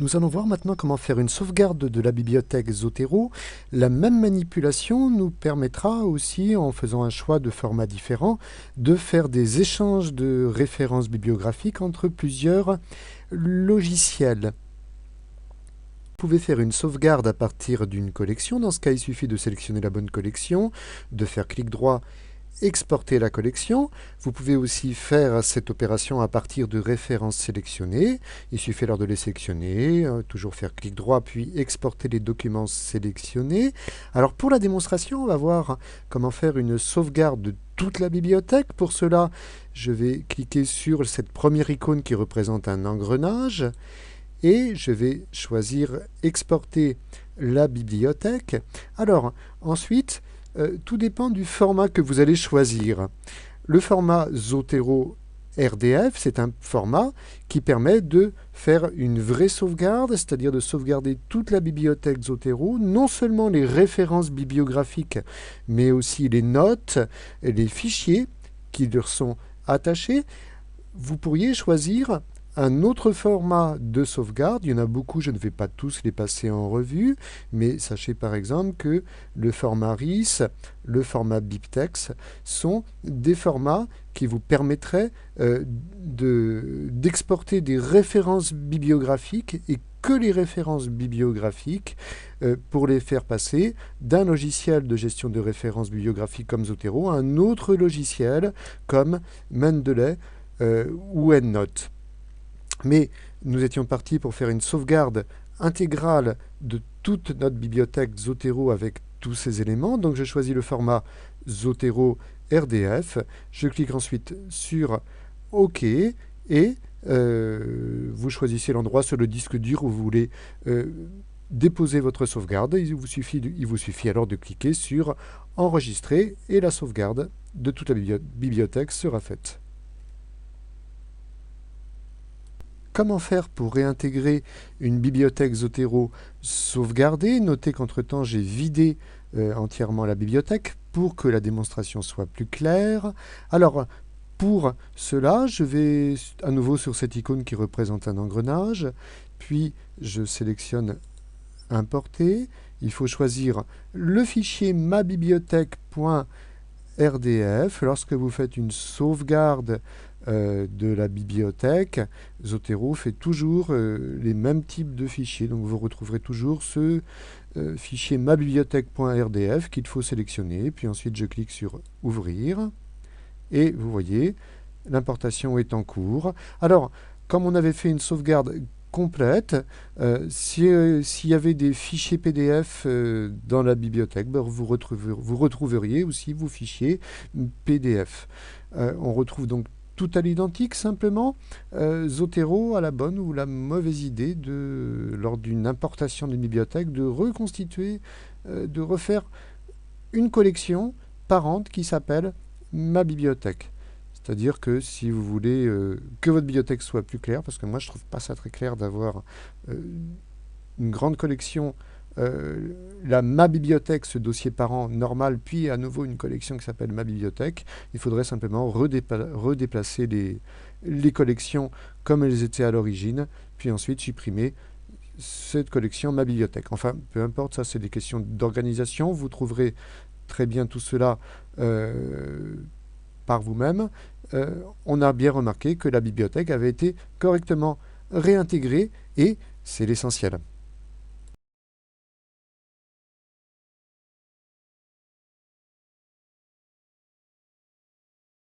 Nous allons voir maintenant comment faire une sauvegarde de la bibliothèque Zotero. La même manipulation nous permettra aussi, en faisant un choix de format différent, de faire des échanges de références bibliographiques entre plusieurs logiciels. Vous pouvez faire une sauvegarde à partir d'une collection. Dans ce cas, il suffit de sélectionner la bonne collection, de faire clic droit, exporter la collection. Vous pouvez aussi faire cette opération à partir de références sélectionnées. Il suffit alors de les sélectionner, toujours faire clic droit, puis exporter les documents sélectionnés. Alors pour la démonstration, on va voir comment faire une sauvegarde de toute la bibliothèque. Pour cela, je vais cliquer sur cette première icône qui représente un engrenage et je vais choisir exporter la bibliothèque. Alors ensuite, tout dépend du format que vous allez choisir. Le format Zotero RDF, c'est un format qui permet de faire une vraie sauvegarde, c'est-à-dire de sauvegarder toute la bibliothèque Zotero, non seulement les références bibliographiques, mais aussi les notes et les fichiers qui leur sont attachés. Vous pourriez choisir un autre format de sauvegarde. Il y en a beaucoup, je ne vais pas tous les passer en revue, mais sachez par exemple que le format RIS, le format BibTeX sont des formats qui vous permettraient d'exporter des références bibliographiques et que les références bibliographiques pour les faire passer d'un logiciel de gestion de références bibliographiques comme Zotero à un autre logiciel comme Mendeley ou EndNote. Mais nous étions partis pour faire une sauvegarde intégrale de toute notre bibliothèque Zotero avec tous ces éléments. Donc je choisis le format Zotero RDF. Je clique ensuite sur OK et vous choisissez l'endroit sur le disque dur où vous voulez déposer votre sauvegarde. Il vous suffit alors de cliquer sur Enregistrer et la sauvegarde de toute la bibliothèque sera faite. Comment faire pour réintégrer une bibliothèque Zotero sauvegardée? Notez qu'entre-temps, j'ai vidé entièrement la bibliothèque pour que la démonstration soit plus claire. Alors, pour cela, je vais à nouveau sur cette icône qui représente un engrenage, puis je sélectionne Importer. Il faut choisir le fichier mabibliothèque.rdf. Lorsque vous faites une sauvegarde de la bibliothèque, Zotero fait toujours les mêmes types de fichiers. Donc vous retrouverez toujours ce fichier mabibliothèque.rdf qu'il faut sélectionner. Puis ensuite je clique sur Ouvrir. Et vous voyez, l'importation est en cours. Alors, comme on avait fait une sauvegarde complète, s'il y avait des fichiers PDF dans la bibliothèque, ben vous retrouveriez aussi vos fichiers PDF. On retrouve donc tout à l'identique, simplement, Zotero a la bonne ou la mauvaise idée, lors d'une importation d'une bibliothèque, de reconstituer, de refaire une collection parente qui s'appelle Ma bibliothèque. C'est-à-dire que si vous voulez que votre bibliothèque soit plus claire, parce que moi je ne trouve pas ça très clair d'avoir une grande collection, Ma bibliothèque, ce dossier parent normal, puis à nouveau une collection qui s'appelle Ma bibliothèque, il faudrait simplement redéplacer les collections comme elles étaient à l'origine, puis ensuite supprimer cette collection Ma bibliothèque. Enfin, peu importe, ça c'est des questions d'organisation. Vous trouverez très bien tout cela par vous-même. On a bien remarqué que la bibliothèque avait été correctement réintégrée et c'est l'essentiel.